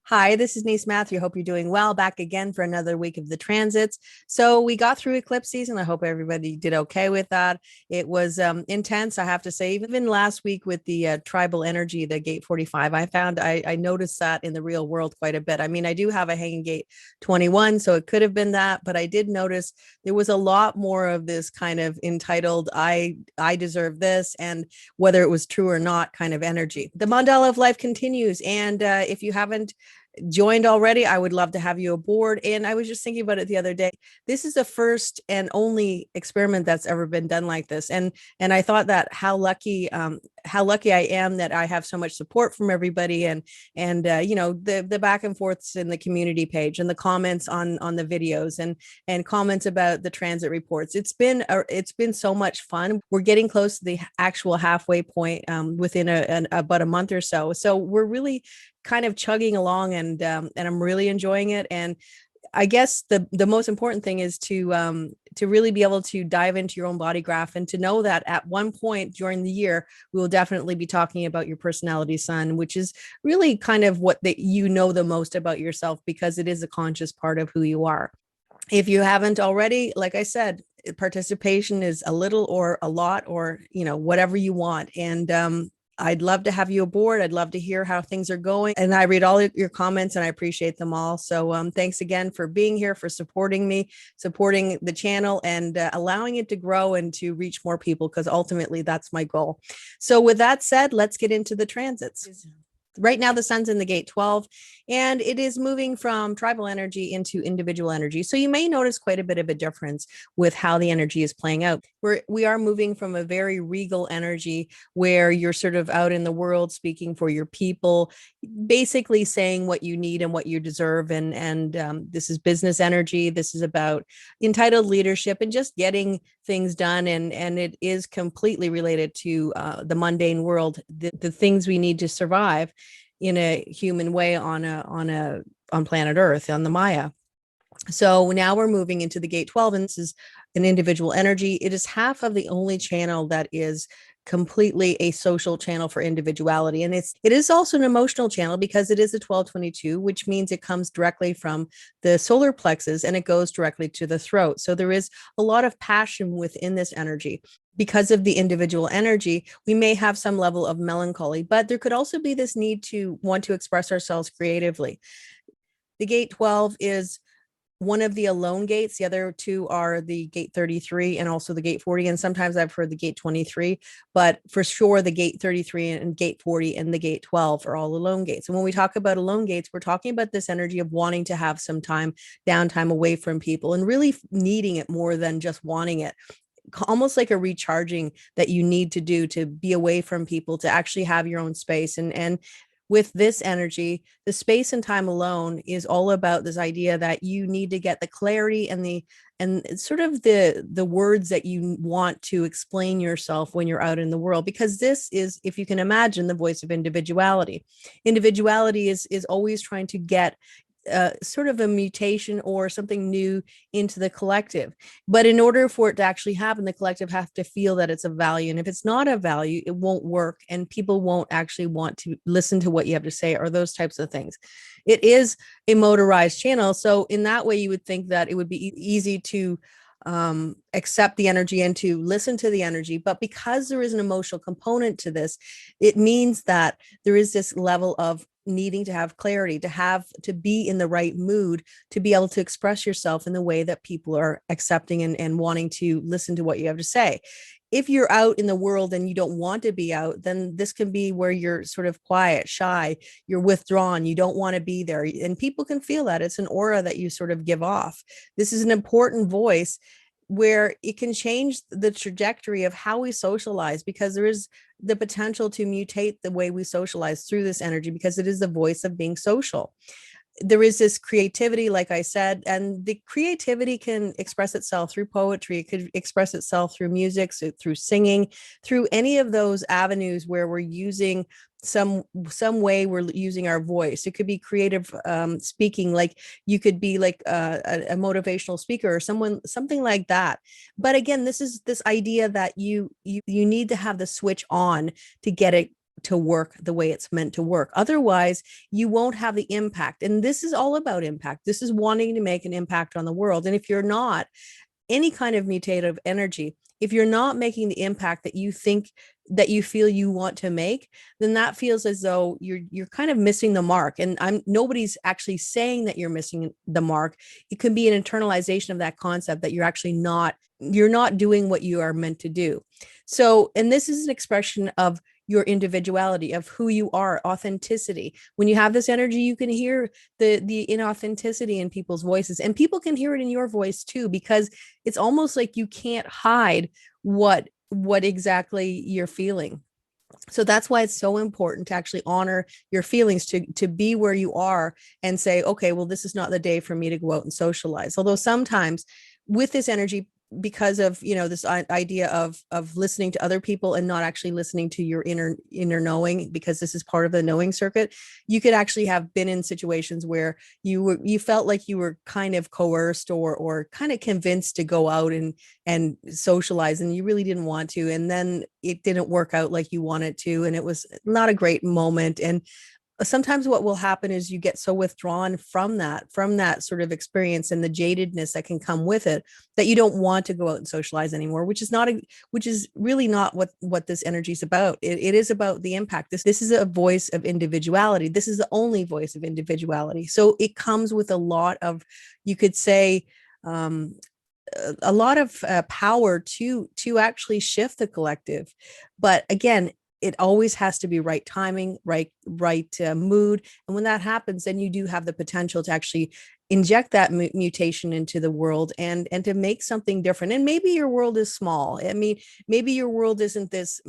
Hi, this is Niece Matthew. Hope you're doing well. Back again for another week of the transits. So we got through eclipse season. I hope everybody did okay with that. It was intense, I have to say. Even last week with the tribal energy, the gate 45, I noticed that in the real world quite a bit. I mean, I do have a hanging gate 21, so it could have been that, but I did notice there was a lot more of this kind of entitled I deserve this, and whether it was true or not kind of energy. The mandala of life continues, and if you haven't joined already, I would love to have you aboard. And I was just thinking about it the other day. This is the first and only experiment that's ever been done like this. And I thought that how lucky I am that I have so much support from everybody, and you know, the back and forths in the community page and the comments on the videos and comments about the transit reports. It's been so much fun. We're getting close to the actual halfway point within about a month or so. So we're really kind of chugging along, and I'm really enjoying it. And I guess the most important thing is to really be able to dive into your own body graph and to know that at one point during the year we will definitely be talking about your personality sun, which is really kind of what that you know the most about yourself, because it is a conscious part of who you are. If you haven't already, like I said, participation is a little or a lot, or whatever you want. And I'd love to have you aboard. I'd love to hear how things are going. And I read all your comments and I appreciate them all. So thanks again for being here, for supporting me, supporting the channel, and allowing it to grow and to reach more people, because ultimately that's my goal. So with that said, let's get into the transits. Right now, the sun's in the gate 12, and it is moving from tribal energy into individual energy. So you may notice quite a bit of a difference with how the energy is playing out. We are moving from a very regal energy where you're sort of out in the world speaking for your people, basically saying what you need and what you deserve. And this is business energy. This is about entitled leadership and just getting things done. And it is completely related to the mundane world, the things we need to survive in a human way on planet Earth, on the Maya. So now we're moving into the gate 12, and this is an individual energy. It is half of the only channel that is completely a social channel for individuality. And it is also an emotional channel, because it is a 1222, which means it comes directly from the solar plexus and it goes directly to the throat. So there is a lot of passion within this energy. Because of the individual energy, we may have some level of melancholy, but there could also be this need to want to express ourselves creatively. The gate 12 is one of the alone gates. The other two are the gate 33 and also the gate 40. And sometimes I've heard the gate 23, but for sure the gate 33 and gate 40 and the gate 12 are all alone gates. And when we talk about alone gates, we're talking about this energy of wanting to have some downtime away from people, and really needing it more than just wanting it. Almost like a recharging that you need to do, to be away from people, to actually have your own space. And with this energy, the space and time alone is all about this idea that you need to get the clarity and sort of the words that you want to explain yourself when you're out in the world, because this is, if you can imagine, the voice of individuality. Individuality is always trying to get sort of a mutation or something new into the collective. But in order for it to actually happen, the collective have to feel that it's a value. And if it's not a value, it won't work. And people won't actually want to listen to what you have to say, or those types of things. It is a motorized channel. So in that way, you would think that it would be easy to accept the energy and to listen to the energy. But because there is an emotional component to this, it means that there is this level of needing to have clarity, to be in the right mood, to be able to express yourself in the way that people are accepting and wanting to listen to what you have to say. If you're out in the world and you don't want to be out, then this can be where you're sort of quiet, shy, you're withdrawn, you don't want to be there. And people can feel that. It's an aura that you sort of give off. This is an important voice where it can change the trajectory of how we socialize, because there is the potential to mutate the way we socialize through this energy, because it is the voice of being social. There is this creativity, like I said, and the creativity can express itself through poetry. It could express itself through music, so through singing, through any of those avenues where we're using some way we're using our voice. It could be creative speaking, like you could be like a motivational speaker or something like that. But again, this is this idea that you need to have the switch on to get it to work the way it's meant to work. Otherwise, you won't have the impact. And this is all about impact. This is wanting to make an impact on the world. And if you're not, any kind of mutative energy, if you're not making the impact that you think, that you feel you want to make, then that feels as though you're kind of missing the mark. And nobody's actually saying that you're missing the mark. It can be an internalization of that concept that you're not doing what you are meant to do. So, and this is an expression of your individuality, of who you are, authenticity. When you have this energy, you can hear the inauthenticity in people's voices, and people can hear it in your voice too, because it's almost like you can't hide what exactly you're feeling. So that's why it's so important to actually honor your feelings, to be where you are and say, okay, well, this is not the day for me to go out and socialize. Although sometimes with this energy, because of this idea of listening to other people and not actually listening to your inner knowing, because this is part of the knowing circuit, you could actually have been in situations where you felt like you were kind of coerced or kind of convinced to go out and socialize, and you really didn't want to, and then it didn't work out like you wanted to, and it was not a great moment. And sometimes what will happen is you get so withdrawn from that sort of experience and the jadedness that can come with it, that you don't want to go out and socialize anymore, which is really not what this energy is about. It is about the impact. This is a voice of individuality. This is the only voice of individuality. So it comes with a lot of, you could say, a lot of power to actually shift the collective. But again, it always has to be right timing, right mood. And when that happens, then you do have the potential to actually inject that mutation into the world and to make something different. And maybe your world is small. I mean, maybe your world isn't this,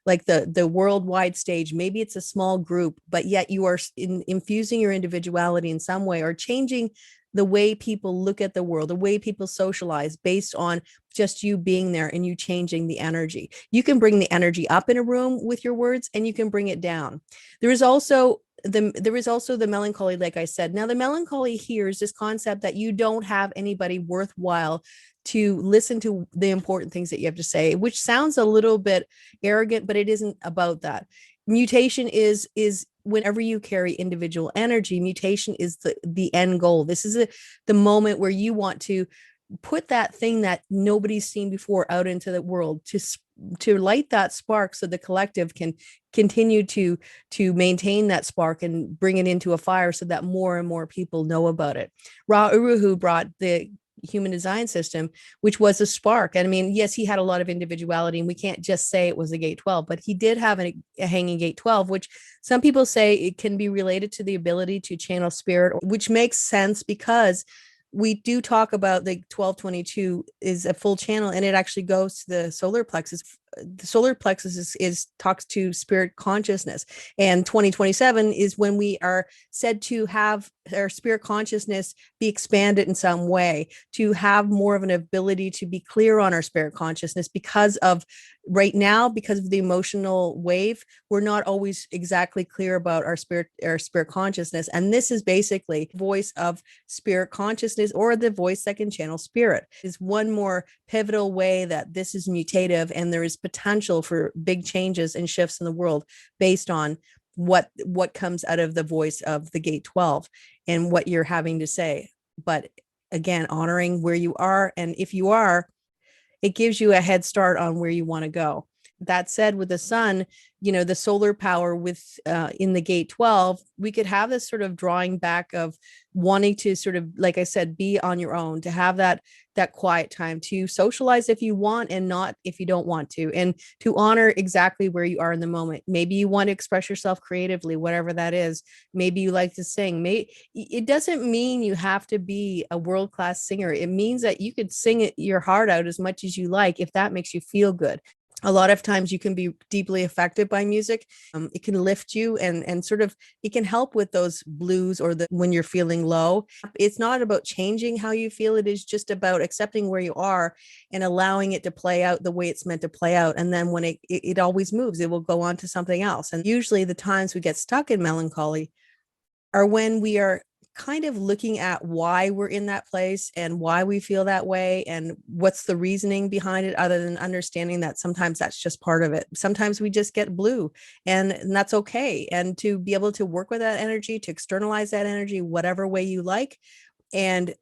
like the worldwide stage. Maybe it's a small group, but yet you are infusing your individuality in some way, or changing the way people look at the world, the way people socialize based on just you being there and you changing the energy. You can bring the energy up in a room with your words, and you can bring it down. There is also the melancholy, like I said. Now, the melancholy here is this concept that you don't have anybody worthwhile to listen to the important things that you have to say, which sounds a little bit arrogant, but it isn't about that. Mutation is whenever you carry individual energy, mutation is the end goal. This is the moment where you want to put that thing that nobody's seen before out into the world, to light that spark, so the collective can continue to maintain that spark and bring it into a fire, so that more and more people know about it. Ra Uru brought the human design system, which was a spark. And I mean, yes, he had a lot of individuality, and we can't just say it was a gate 12, but he did have a hanging gate 12, which some people say it can be related to the ability to channel spirit, which makes sense, because we do talk about the 1222 is a full channel, and it actually goes to the solar plexus. The solar plexus is talks to spirit consciousness, and 2027 is when we are said to have our spirit consciousness be expanded in some way, to have more of an ability to be clear on our spirit consciousness, because of right now, because of the emotional wave, we're not always exactly clear about our spirit consciousness. And this is basically voice of spirit consciousness, or the voice that can channel spirit, is one more pivotal way that this is mutative, and there is potential for big changes and shifts in the world based on what comes out of the voice of the gate 12 and what you're having to say. But again, honoring where you are, and if you are, it gives you a head start on where you want to go. That said, with the sun, the solar power with in the gate 12, we could have this sort of drawing back of wanting to sort of, like I said, be on your own, to have that quiet time, to socialize if you want and not if you don't want to, and to honor exactly where you are in the moment. Maybe you want to express yourself creatively, whatever that is. Maybe you like to sing. It doesn't mean you have to be a world-class singer. It means that you could sing your heart out as much as you like, if that makes you feel good. A lot of times you can be deeply affected by music. It can lift you and sort of, it can help with those blues or when you're feeling low. It's not about changing how you feel. It is just about accepting where you are and allowing it to play out the way it's meant to play out. And then when it always moves, it will go on to something else. And usually the times we get stuck in melancholy are when we are kind of looking at why we're in that place and why we feel that way and what's the reasoning behind it, other than understanding that sometimes that's just part of it. Sometimes we just get blue, and that's okay. And to be able to work with that energy, to externalize that energy whatever way you like, and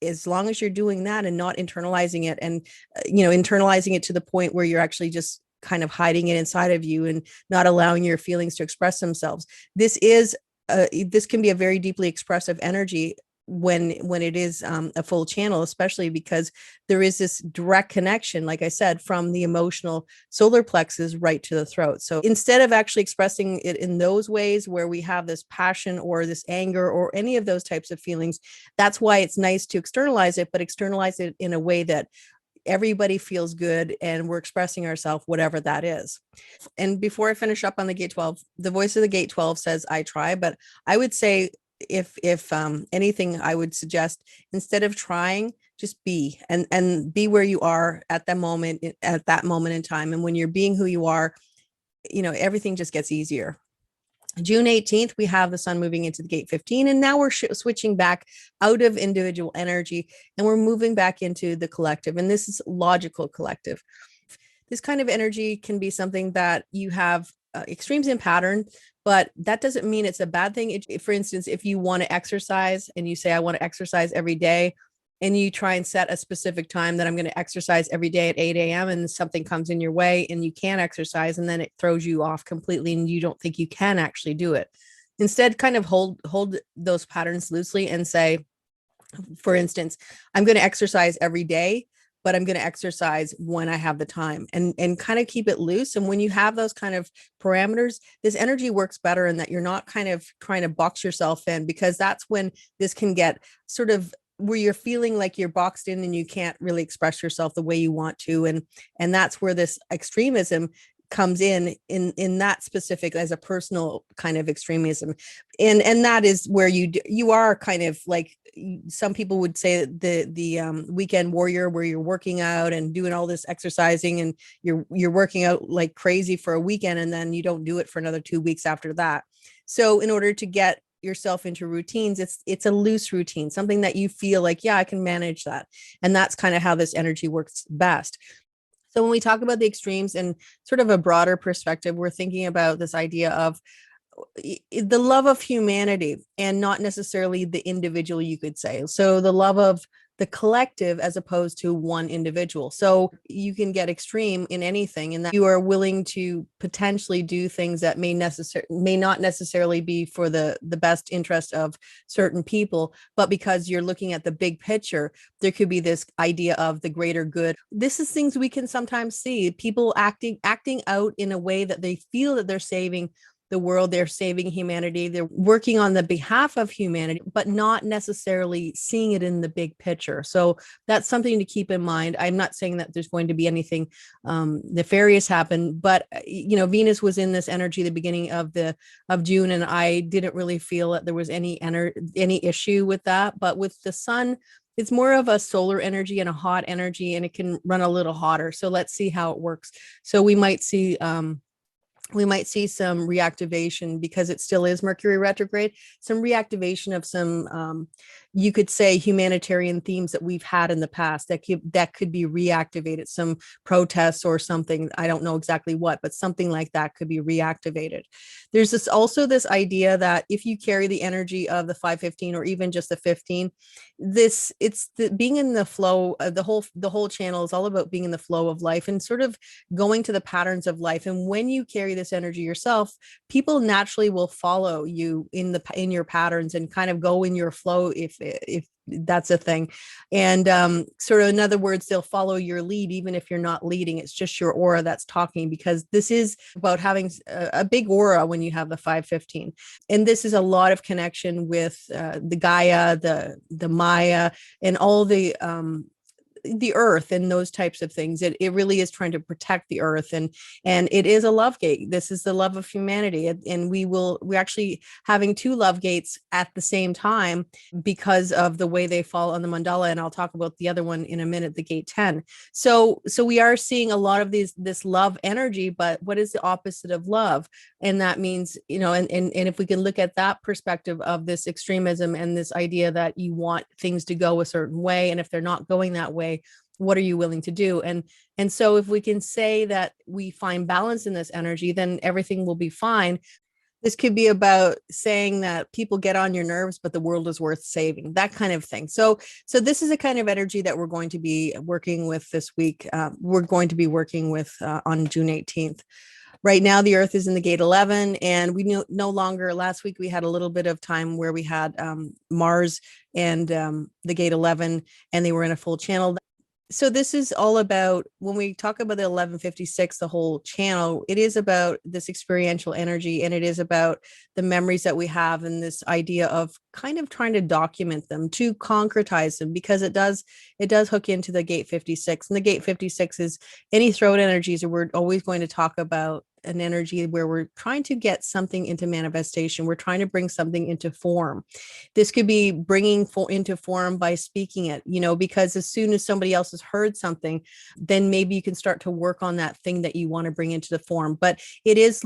as long as you're doing that and not internalizing it, and internalizing it to the point where you're actually just kind of hiding it inside of you and not allowing your feelings to express themselves, this can be a very deeply expressive energy when it is a full channel, especially because there is this direct connection, like I said, from the emotional solar plexus right to the throat. So instead of actually expressing it in those ways where we have this passion or this anger or any of those types of feelings, that's why it's nice to externalize it, but externalize it in a way that everybody feels good and we're expressing ourselves, whatever that is. And before I finish up on the gate 12, the voice of the gate 12 says, I try, but I would say, if anything, I would suggest, instead of trying, just be, and be where you are at that moment in time. And when you're being who you are, everything just gets easier. June 18th, we have the sun moving into the gate 15, and now we're switching back out of individual energy and we're moving back into the collective. And this is logical collective. This kind of energy can be something that you have extremes in pattern, but that doesn't mean it's a bad thing. For instance, if you want to exercise and you say, I want to exercise every day, and you try and set a specific time that I'm going to exercise every day at 8 a.m. and something comes in your way and you can't exercise, and then it throws you off completely and you don't think you can actually do it. Instead, kind of hold those patterns loosely and say, for instance, I'm going to exercise every day, but I'm going to exercise when I have the time, and kind of keep it loose. And when you have those kind of parameters, this energy works better, in that you're not kind of trying to box yourself in, because that's when this can get sort of where you're feeling like you're boxed in and you can't really express yourself the way you want to. And that's where this extremism comes in that specific, as a personal kind of extremism. And that is where you are kind of like, some people would say, the weekend warrior, where you're working out and doing all this exercising and you're working out like crazy for a weekend, and then you don't do it for another 2 weeks after that. So in order to get yourself into routines, it's a loose routine, something that you feel like, yeah, I can manage that. And that's kind of how this energy works best. So when we talk about the extremes and sort of a broader perspective, we're thinking about this idea of the love of humanity, and not necessarily the individual, you could say. So the love of the collective as opposed to one individual. So you can get extreme in anything, and that you are willing to potentially do things that may not necessarily be for the best interest of certain people, but because you're looking at the big picture, there could be this idea of the greater good. This is things we can sometimes see people acting out in a way that they feel that they're saving the world, they're saving humanity, they're working on the behalf of humanity, but not necessarily seeing it in the big picture. So that's something to keep in mind. I'm not saying that there's going to be anything nefarious happen, but Venus was in this energy the beginning of June, and I didn't really feel that there was any issue with that. But with the sun, it's more of a solar energy and a hot energy, and it can run a little hotter. So let's see how it works. So we might see some reactivation, because it still is Mercury retrograde, some reactivation of some, you could say, humanitarian themes that we've had in the past that could be reactivated, some protests or something. I don't know exactly what, but something like that could be reactivated. There's also this idea that if you carry the energy of the 515 or even just the 15, being in the flow. The whole channel is all about being in the flow of life and sort of going to the patterns of life. And when you carry this energy yourself, people naturally will follow you in your patterns and kind of go in your flow, if that's a thing. And sort of, in other words, they'll follow your lead even if you're not leading. It's just your aura that's talking, because this is about having a big aura when you have the 515. And this is a lot of connection with the Gaia, the Maya, and all the the earth and those types of things. It really is trying to protect the earth, and it is a love gate. This is the love of humanity, and we're actually having two love gates at the same time because of the way they fall on the mandala, and I'll talk about the other one in a minute, the gate 10. So we are seeing a lot of this love energy, but what is the opposite of love? And that means, and if we can look at that perspective of this extremism and this idea that you want things to go a certain way, and if they're not going that way, what are you willing to do? And so if we can say that we find balance in this energy, then everything will be fine. This could be about saying that people get on your nerves, but the world is worth saving, that kind of thing. So this is a kind of energy that we're going to be working with this week. We're going to be working with on June 18th. Right now, the Earth is in the gate 11, and we no longer, last week we had a little bit of time where we had Mars and the gate 11, and they were in a full channel. So this is all about, when we talk about the 1156, the whole channel, it is about this experiential energy, and it is about the memories that we have, and this idea of kind of trying to document them, to concretize them, because it does hook into the gate 56. And the gate 56 is any throat energies, or we're always going to talk about an energy where we're trying to get something into manifestation. We're trying to bring something into form. This could be bringing into form by speaking it, because as soon as somebody else has heard something, then maybe you can start to work on that thing that you want to bring into the form. But it is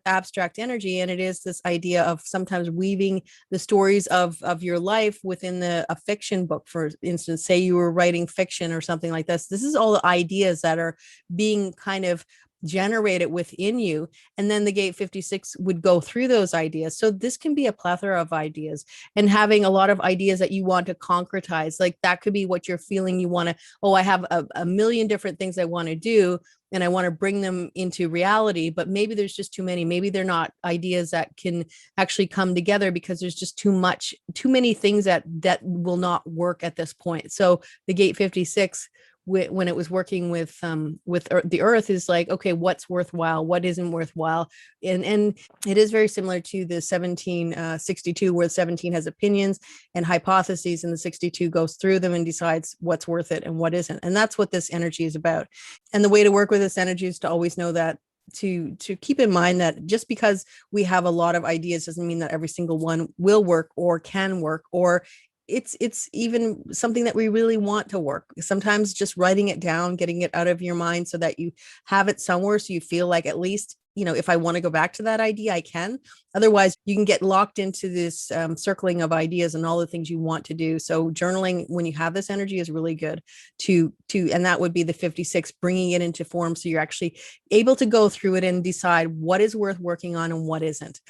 abstract energy, and it is this idea of sometimes weaving the stories of your life within a fiction book. For instance, say you were writing fiction or something like this. This is all the ideas that are being kind of generated within you, and then the gate 56 would go through those ideas. So this can be a plethora of ideas, and having a lot of ideas that you want to concretize, like that could be what you're feeling. You want to, I have a million different things I want to do, and I want to bring them into reality, but maybe there's just too many. Maybe they're not ideas that can actually come together, because there's just too many things that will not work at this point. So the gate 56, when it was working with the earth, is like, okay, what's worthwhile, what isn't worthwhile, and it is very similar to the 1762, where 17 has opinions and hypotheses, and the 62 goes through them and decides what's worth it and what isn't. And that's what this energy is about. And the way to work with this energy is to always know that, to keep in mind that just because we have a lot of ideas doesn't mean that every single one will work or can work, or it's even something that we really want to work. Sometimes just writing it down, getting it out of your mind so that you have it somewhere, so you feel like, at least, if I want to go back to that idea, I can. Otherwise, you can get locked into this circling of ideas and all the things you want to do. So journaling when you have this energy is really good and that would be the 56, bringing it into form, so you're actually able to go through it and decide what is worth working on and what isn't.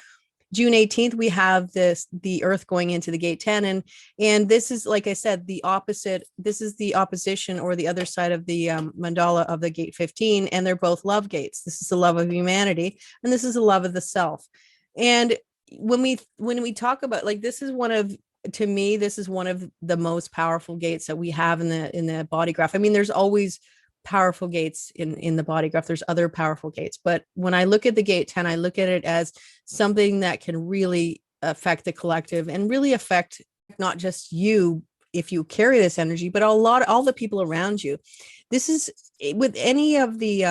June 18th, we have the Earth going into the gate 10, and this is, like I said, the opposite. This is the opposition, or the other side of the mandala of the gate 15, and they're both love gates. This is the love of humanity, and this is the love of the self. And when we talk about, like, this is one of the most powerful gates that we have in the body graph. I mean, there's always powerful gates in the body graph. There's other powerful gates, but when I look at the gate 10, I look at it as something that can really affect the collective, and really affect not just you if you carry this energy, but all the people around you. This is with any of the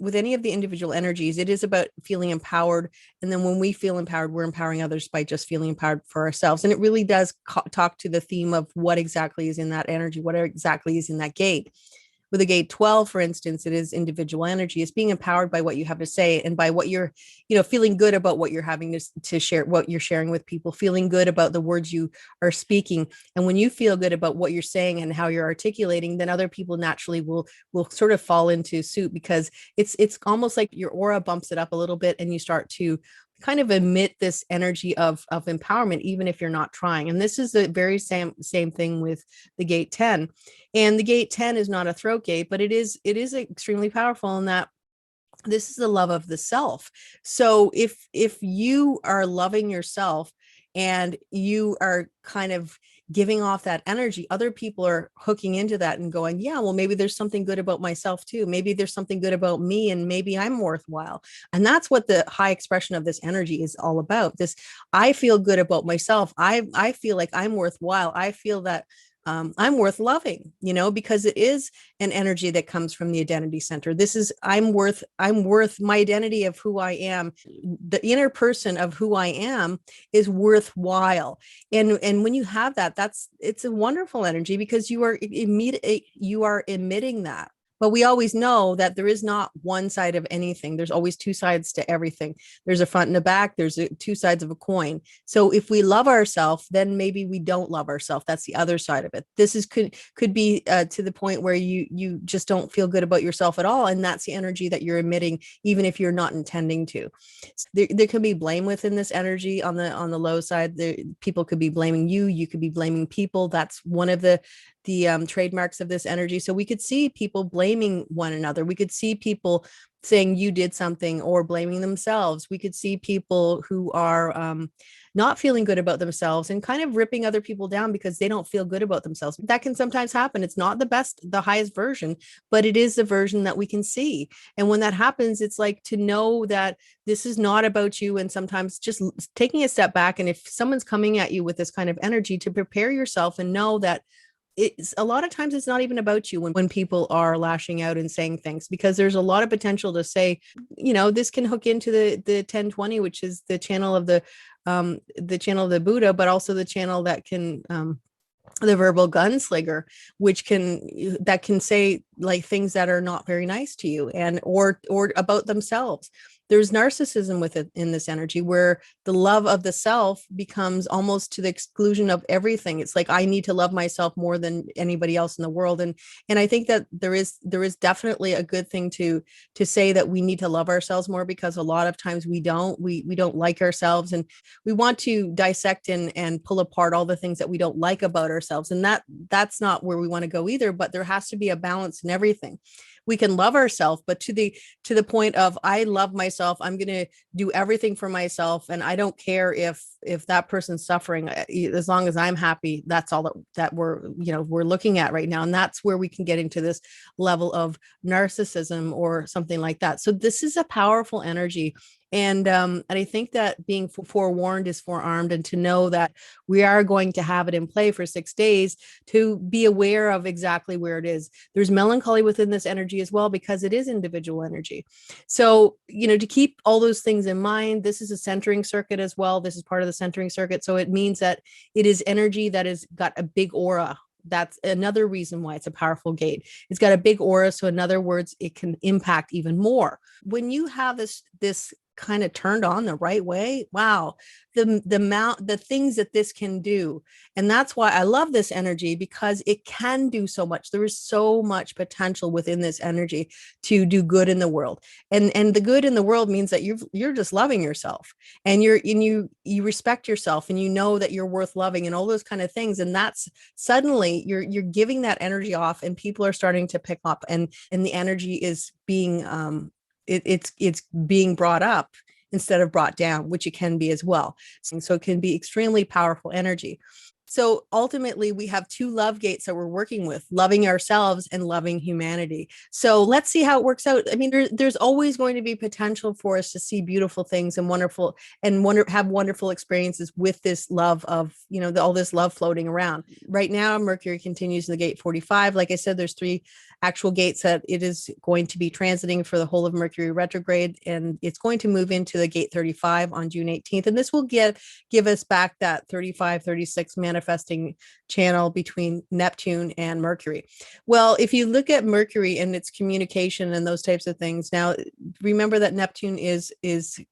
individual energies, it is about feeling empowered. And then when we feel empowered, we're empowering others by just feeling empowered for ourselves. And it really does talk to the theme of what exactly is in that energy, what exactly is in that gate. With a gate 12, for instance, it is individual energy. It's being empowered by what you have to say, and by what you're, feeling good about what you're having to share, what you're sharing with people, feeling good about the words you are speaking. And when you feel good about what you're saying and how you're articulating, then other people naturally will sort of fall into suit, because it's almost like your aura bumps it up a little bit, and you start to kind of emit this energy of empowerment, even if you're not trying. And this is the very same thing with the gate 10. And the gate 10 is not a throat gate, but it is extremely powerful in that this is the love of the self. So if you are loving yourself, and you are kind of giving off that energy, other people are hooking into that and going, yeah, well, maybe there's something good about myself too. Maybe there's something good about me, and maybe I'm worthwhile. And that's what the high expression of this energy is all about. This, I feel good about myself. I feel like I'm worthwhile. I feel that I'm worth loving, because it is an energy that comes from the identity center. This is, I'm worth my identity of who I am. The inner person of who I am is worthwhile. And when you have that, it's a wonderful energy, because you are emitting that. But we always know that there is not one side of anything. There's always two sides to everything. There's a front and a back. There's two sides of a coin. So if we love ourselves, then maybe we don't love ourselves. That's the other side of it. This is could be to the point where you just don't feel good about yourself at all, and that's the energy that you're emitting, even if you're not intending to. There could be blame within this energy on the low side. People could be blaming you. You could be blaming people. That's one of the trademarks of this energy. So we could see people blaming one another. We could see people saying you did something, or blaming themselves. We could see people who are not feeling good about themselves and kind of ripping other people down because they don't feel good about themselves. That can sometimes happen. It's not the highest version, but it is the version that we can see. And when that happens, it's like to know that this is not about you. And sometimes just taking a step back. And if someone's coming at you with this kind of energy, to prepare yourself and know that it's a lot of times it's not even about you when people are lashing out and saying things, because there's a lot of potential to say, this can hook into the 1020, which is the channel of the channel of the Buddha, but also the channel that can the verbal gunslinger, which can say like things that are not very nice to you, and or about themselves. There's narcissism with it in this energy, where the love of the self becomes almost to the exclusion of everything. It's like, I need to love myself more than anybody else in the world. And I think that there is definitely a good thing to say that we need to love ourselves more, because a lot of times we don't like ourselves, and we want to dissect and pull apart all the things that we don't like about ourselves. And that's not where we want to go either, but there has to be a balance in everything. We can love ourselves, but to the point of, I love myself, I'm going to do everything for myself, and I don't care if that person's suffering, as long as I'm happy. That's all that we're looking at right now. And that's where we can get into this level of narcissism or something like that. So this is a powerful energy. And I think that being forewarned is forearmed, and to know that we are going to have it in play for 6 days, to be aware of exactly where it is. There's melancholy within this energy as well, because it is individual energy. So, to keep all those things in mind, this is a centering circuit as well. This is part of the centering circuit. So it means that it is energy that has got a big aura. That's another reason why it's a powerful gate. It's got a big aura. So in other words, it can impact even more. When you have this kind of turned on the right way, wow, the things that this can do. And that's why I love this energy, because it can do so much. There is so much potential within this energy to do good in the world. And the good in the world means that you're just loving yourself, and you respect yourself, and you know that you're worth loving, and all those kind of things. And that's suddenly you're giving that energy off, and people are starting to pick up, and the energy is being it's being brought up instead of brought down, which it can be as well. So it can be extremely powerful energy. So ultimately, we have two love gates that we're working with: loving ourselves and loving humanity. So let's see how it works out. I mean, there's always going to be potential for us to see beautiful things and have wonderful experiences with this love of, all this love floating around. Right now, Mercury continues in the gate 45. Like I said, there's 3 actual gates that it is going to be transiting for the whole of Mercury retrograde, and it's going to move into the gate 35 on June 18th. And this will give us back that 35, 36 manifesting channel between Neptune and Mercury. Well, if you look at Mercury and its communication and those types of things, now remember that Neptune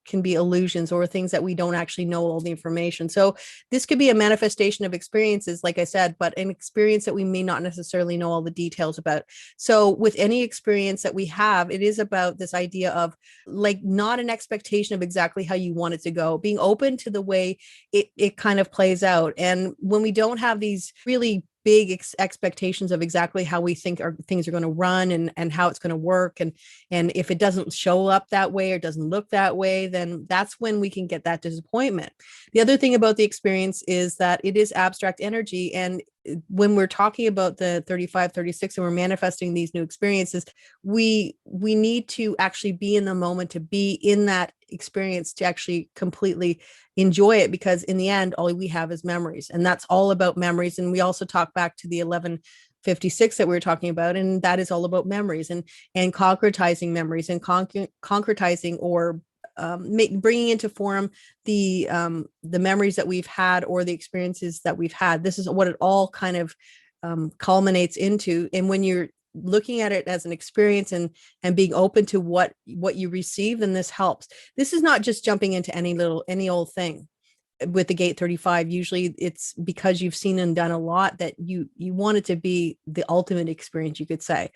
can be illusions, or things that we don't actually know all the information. So this could be a manifestation of experiences, like I said, but an experience that we may not necessarily know all the details about. So with any experience that we have, it is about this idea of, like, not an expectation of exactly how you want it to go, being open to the way it kind of plays out. And when we don't have these really big expectations of exactly how we think things are going to run, and how it's going to work, and if it doesn't show up that way or doesn't look that way, then that's when we can get that disappointment. The other thing about the experience is that it is abstract energy, and when we're talking about the 35, 36, and we're manifesting these new experiences, we need to actually be in the moment, to be in that experience, to actually completely enjoy it, because in the end, all we have is memories, and that's all about memories. And we also talk back to the 1156 that we were talking about, and that is all about memories and concretizing memories and concretizing or bringing into form the memories that we've had or the experiences that we've had. This is what it all kind of culminates into. And when you're looking at it as an experience and being open to what you receive, then this helps. This is not just jumping into any old thing. With the gate 35, usually it's because you've seen and done a lot that you want it to be the ultimate experience, you could say.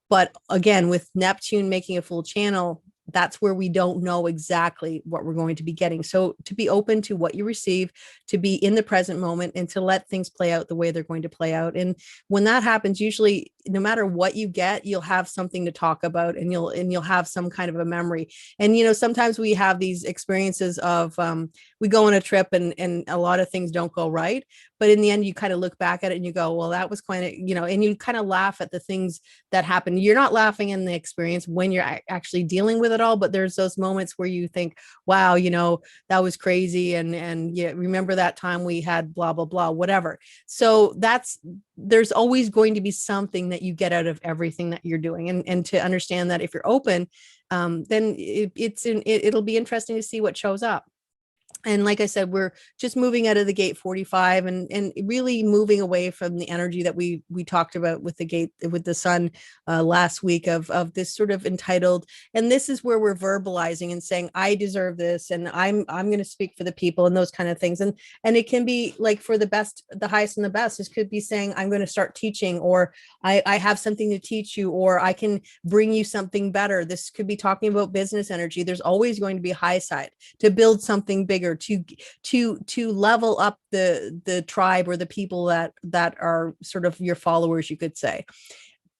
But again, with Neptune making a full channel, that's where we don't know exactly what we're going to be getting. So to be open to what you receive, to be in the present moment, and to let things play out the way they're going to play out. And when that happens, usually no matter what you get, you'll have something to talk about, and you'll have some kind of a memory. And sometimes we have these experiences of we go on a trip and a lot of things don't go right, but in the end you kind of look back at it and you go, well, that was kind of, and you kind of laugh at the things that happen. You're not laughing in the experience when you're actually dealing with it all, but there's those moments where you think, wow, that was crazy, and yeah, remember that time we had blah blah blah, whatever. So there's always going to be something that you get out of everything that you're doing, and to understand that if you're open, then it'll be interesting to see what shows up. And like I said, we're just moving out of the gate 45 and really moving away from the energy that we talked about with the gate, with the sun last week of this sort of entitled. And this is where we're verbalizing and saying, I deserve this, and I'm going to speak for the people, and those kind of things. And it can be like for the best, the highest and the best. This could be saying, I'm going to start teaching, or I have something to teach you, or I can bring you something better. This could be talking about business energy. There's always going to be a high side to build something bigger, to level up the tribe or the people that are sort of your followers, you could say.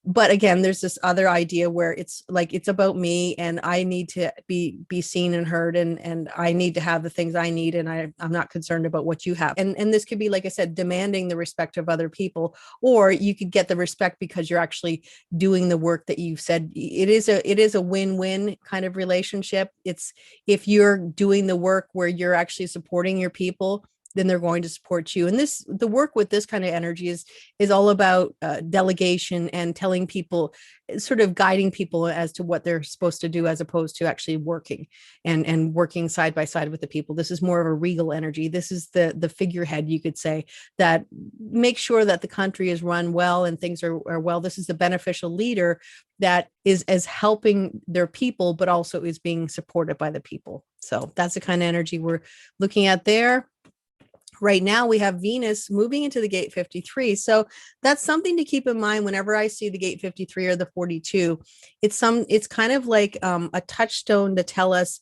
But again, there's this other idea where it's like, it's about me, and I need to be seen and heard, and I need to have the things I need, and I'm not concerned about what you have. And this could be, like I said, demanding the respect of other people, or you could get the respect because you're actually doing the work that you've said. It is a win-win kind of relationship. It's, if you're doing the work where you're actually supporting your people, then they're going to support you. And the work with this kind of energy is all about delegation and telling people, sort of guiding people as to what they're supposed to do, as opposed to actually working and working side by side with the people. This is more of a regal energy. This is the figurehead, you could say, that makes sure that the country is run well and things are well. This is the beneficial leader that is as helping their people, but also is being supported by the people. So that's the kind of energy we're looking at there. Right now we have Venus moving into the gate 53. So that's something to keep in mind whenever I see the gate 53 or the 42. It's kind of like a touchstone to tell us,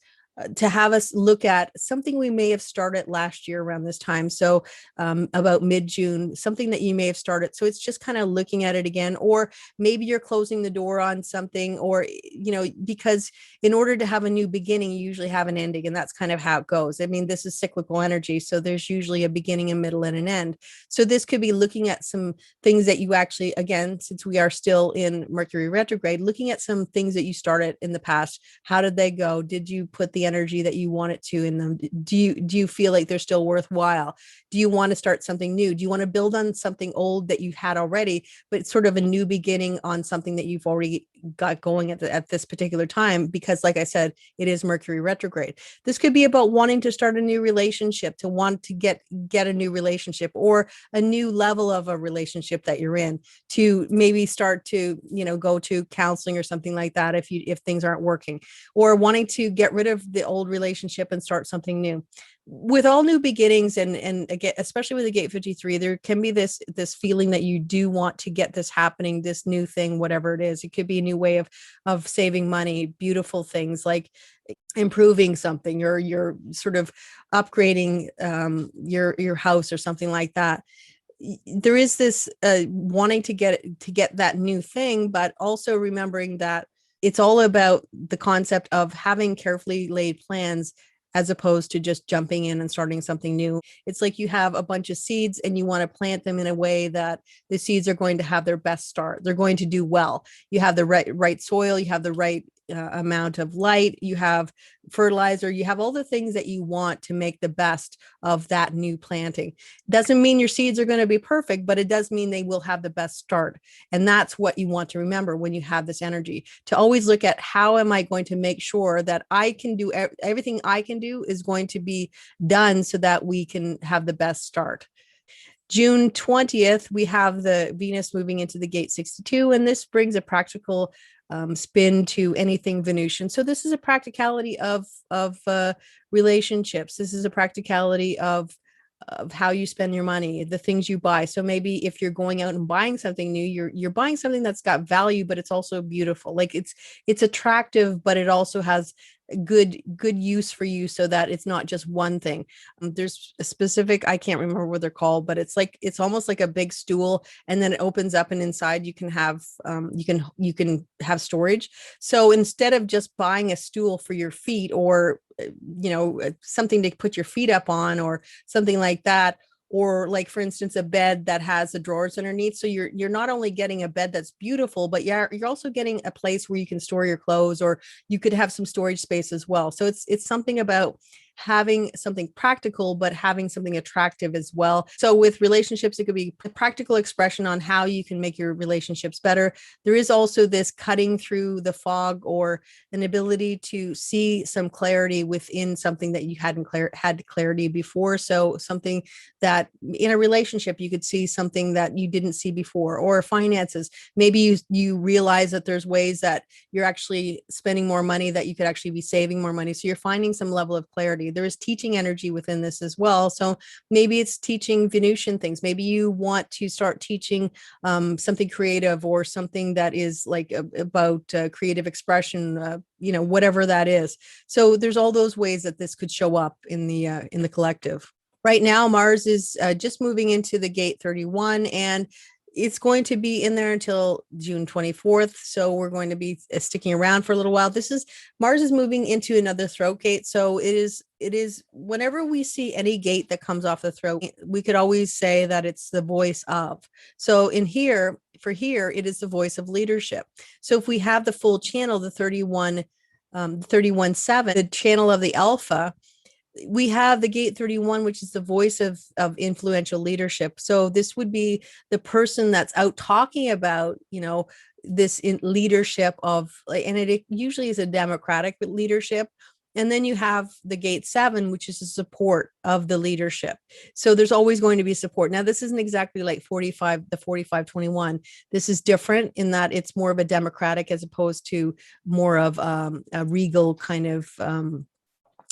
to have us look at something we may have started last year around this time. So about mid-June, something that you may have started. So it's just kind of looking at it again, or maybe you're closing the door on something, or, because in order to have a new beginning, you usually have an ending, and that's kind of how it goes. I mean, this is cyclical energy. So there's usually a beginning, a middle, and an end. So this could be looking at some things that you actually, again, since we are still in Mercury retrograde, looking at some things that you started in the past. How did they go? Did you put the energy that you want it to in them? Do you feel like they're still worthwhile? Do you want to start something new? Do you want to build on something old that you've had already, but it's sort of a new beginning on something that you've already got going at this particular time? Because like I said, it is Mercury retrograde. This could be about wanting to start a new relationship, to want to get a new relationship, or a new level of a relationship that you're in, to maybe start to, go to counseling or something like that if things aren't working, or wanting to get rid of the old relationship and start something new. With all new beginnings, and again, especially with the gate 53, there can be this feeling that you do want to get this happening, this new thing, whatever it is. It could be a new way of saving money, beautiful things like improving something, or you're sort of upgrading your house or something like that. There is this wanting to get that new thing, but also remembering that it's all about the concept of having carefully laid plans as opposed to just jumping in and starting something new. It's like you have a bunch of seeds and you want to plant them in a way that the seeds are going to have their best start. They're going to do well. You have the right soil, you have the right amount of light, you have fertilizer, you have all the things that you want to make the best of that new planting. Doesn't mean your seeds are going to be perfect, but it does mean they will have the best start. And that's what you want to remember when you have this energy, to always look at how am I going to make sure that I can do everything I can do is going to be done so that we can have the best start. June 20th, we have the Venus moving into the gate 62, and this brings a practical spin to anything Venusian. So this is a practicality of relationships. This is a practicality of how you spend your money, the things you buy. So maybe if you're going out and buying something new, you're buying something that's got value, but it's also beautiful. Like it's attractive, but it also has good use for you, so that it's not just one thing. There's a specific, I can't remember what they're called, but it's almost like a big stool, and then it opens up, and inside you can have you can have storage. So instead of just buying a stool for your feet, or something to put your feet up on, or something like that, or like, for instance, a bed that has the drawers underneath. So you're not only getting a bed that's beautiful, but you're also getting a place where you can store your clothes, or you could have some storage space as well. So it's something about having something practical, but having something attractive as well. So with relationships, it could be a practical expression on how you can make your relationships better. There is also this cutting through the fog, or an ability to see some clarity within something that you hadn't had clarity before. So something that in a relationship, you could see something that you didn't see before, or finances. Maybe you realize that there's ways that you're actually spending more money, that you could actually be saving more money. So you're finding some level of clarity. There is teaching energy within this as well. So maybe it's teaching Venusian things. Maybe you want to start teaching something creative, or something that is like about creative expression, whatever that is. So there's all those ways that this could show up in the collective. Right now, Mars is just moving into the gate 31, and it's going to be in there until June 24th. So we're going to be sticking around for a little while. Mars is moving into another throat gate. So it is whenever we see any gate that comes off the throat, we could always say that it's the voice of. So for here, it is the voice of leadership. So if we have the full channel, the 31, 31/7, the channel of the alpha, we have the gate 31, which is the voice of influential leadership. So this would be the person that's out talking about, this in leadership of, and it usually is a democratic leadership. And then you have the gate 7, which is the support of the leadership. So there's always going to be support. Now, this isn't exactly like the 45/21. This is different in that it's more of a democratic, as opposed to more of a regal kind of,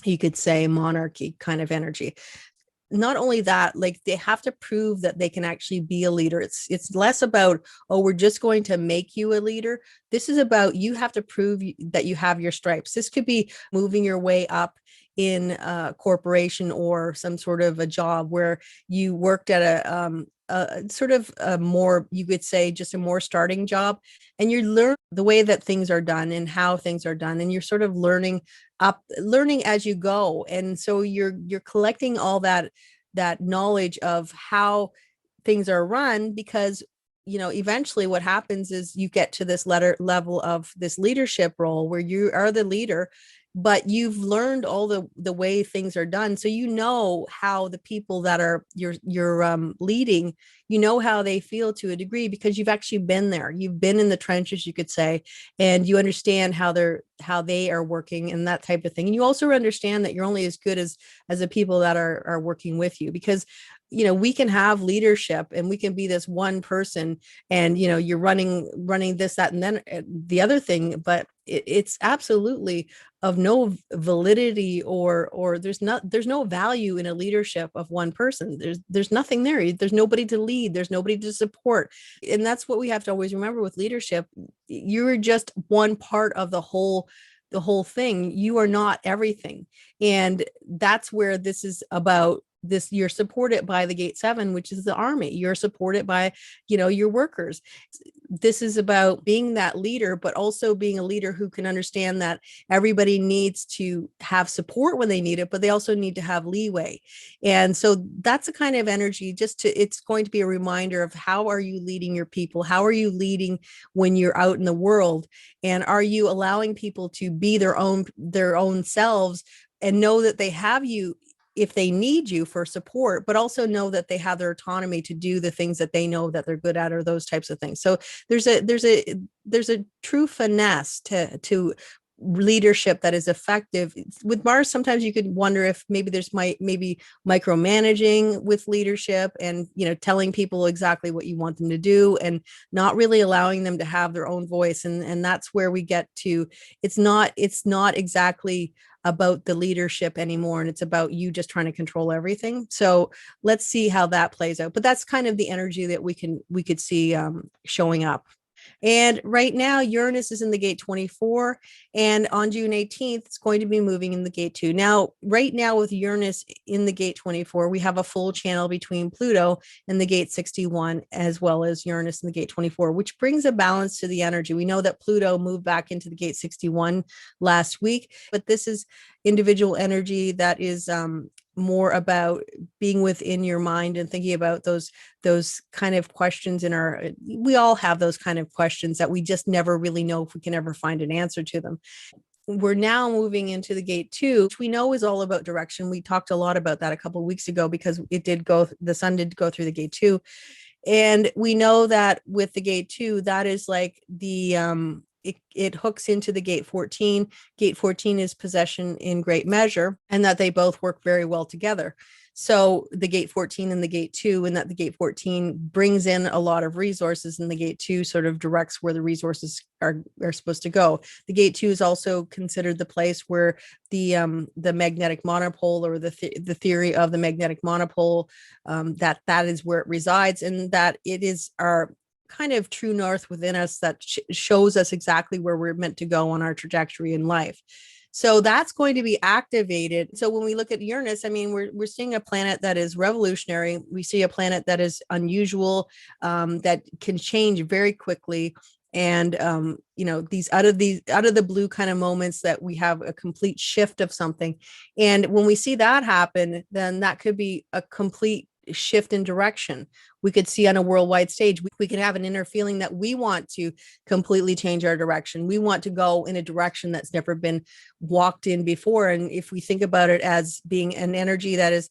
you could say, monarchy kind of energy. Not only that, like, they have to prove that they can actually be a leader. It's less about, oh, we're just going to make you a leader. This is about, you have to prove that you have your stripes. This could be moving your way up in a corporation, or some sort of a job where you worked at a sort of a more, you could say, just a more starting job, and you learn the way that things are done and how things are done, and you're sort of learning as you go. And so you're collecting all that knowledge of how things are run, because eventually what happens is you get to this level of this leadership role where you are the leader, but you've learned all the way things are done. So how the people that are you're leading, how they feel to a degree, because you've actually been there. You've been in the trenches, you could say, and you understand how they are working and that type of thing. And you also understand that you're only as good as the people that are working with you, because we can have leadership and we can be this one person, and you're running this, that, and then the other thing, but it's absolutely of no validity, or there's no value in a leadership of one person. There's nothing there. There's nobody to lead, there's nobody to support. And that's what we have to always remember with leadership. You're just one part of the whole thing. You are not everything. And that's where this is about this, you're supported by the gate 7, which is the army. You're supported by, you know, your workers. This is about being that leader, but also being a leader who can understand that everybody needs to have support when they need it, but they also need to have leeway. And so that's a kind of energy, just to, it's going to be a reminder of how are you leading your people? How are you leading when you're out in the world? And are you allowing people to be their own selves and know that they have you if they need you for support, but also know that they have their autonomy to do the things that they know that they're good at, or those types of things. So there's a true finesse to leadership that is effective. With Mars, sometimes you could wonder if maybe there's maybe micromanaging with leadership, and, you know, telling people exactly what you want them to do and not really allowing them to have their own voice. And that's where we get to, it's not exactly about the leadership anymore, and it's about you just trying to control everything. So let's see how that plays out. But that's kind of the energy that we could see showing up. And right now, Uranus is in the gate 24. And on June 18th, it's going to be moving in the gate 2. Now, right now, with Uranus in the gate 24, we have a full channel between Pluto and the gate 61, as well as Uranus in the gate 24, which brings a balance to the energy. We know that Pluto moved back into the gate 61 last week, but this is individual energy that is more about being within your mind and thinking about those kind of questions we all have those kind of questions that we just never really know if we can ever find an answer to them. We're now moving into the gate 2, which we know is all about direction. We talked a lot about that a couple of weeks ago, because the sun did go through the gate 2. And we know that with the gate 2, that is like it hooks into the gate 14. Gate 14 is possession in great measure, and that they both work very well together. So the gate 14 and the gate 2, and that the gate 14 brings in a lot of resources, and the gate 2 sort of directs where the resources are supposed to go. The gate 2 is also considered the place where the magnetic monopole, or the theory of the magnetic monopole, that is where it resides, and that it is our kind of true north within us that shows us exactly where we're meant to go on our trajectory in life. So that's going to be activated. So when we look at Uranus, I mean, we're seeing a planet that is revolutionary. We see a planet that is unusual, that can change very quickly. And you know, these out of the blue kind of moments that we have a complete shift of something. And when we see that happen, then that could be a complete shift in direction. We could see on a worldwide stage, we could have an inner feeling that we want to completely change our direction. We want to go in a direction that's never been walked in before. And if we think about it as being an energy that is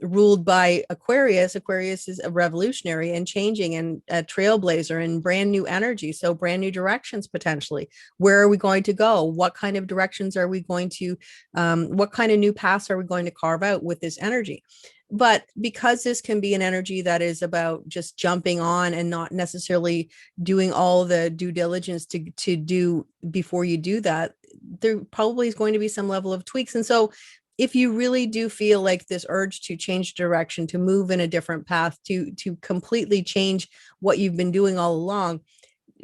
ruled by Aquarius is a revolutionary and changing, and a trailblazer, and brand new energy. So brand new directions potentially. Where are we going to go? What kind of directions are we going to, what kind of new paths are we going to carve out with this energy? But because this can be an energy that is about just jumping on and not necessarily doing all the due diligence to do before you do that, there probably is going to be some level of tweaks. And so if you really do feel like this urge to change direction, to move in a different path, to completely change what you've been doing all along,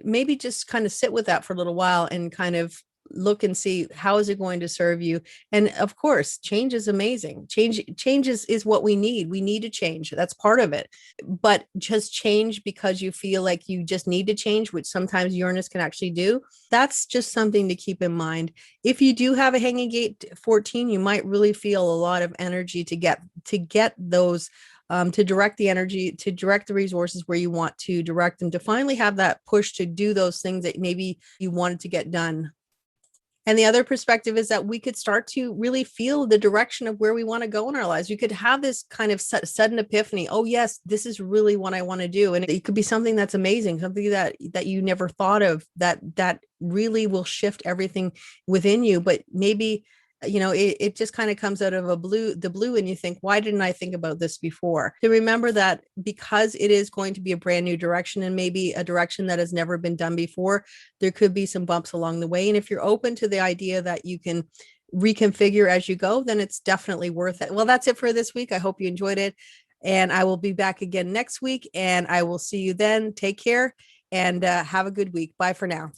maybe just kind of sit with that for a little while and kind of look and see how is it going to serve you. And of course, change is amazing. Change is what we need. We need to change. That's part of it. But just change because you feel like you just need to change, which sometimes Uranus can actually do. That's just something to keep in mind. If you do have a hanging gate 14, you might really feel a lot of energy to get those to direct the energy, to direct the resources where you want to direct them, to finally have that push to do those things that maybe you wanted to get done. And the other perspective is that we could start to really feel the direction of where we want to go in our lives. You could have this kind of sudden epiphany. Oh, yes, this is really what I want to do. And it could be something that's amazing, something that you never thought of, that really will shift everything within you. But maybe, you know, it just kind of comes out of the blue, and you think, why didn't I think about this before? To remember that because it is going to be a brand new direction, and maybe a direction that has never been done before, there could be some bumps along the way. And if you're open to the idea that you can reconfigure as you go, then it's definitely worth it. Well, that's it for this week. I hope you enjoyed it. And I will be back again next week, and I will see you then. Take care and have a good week. Bye for now.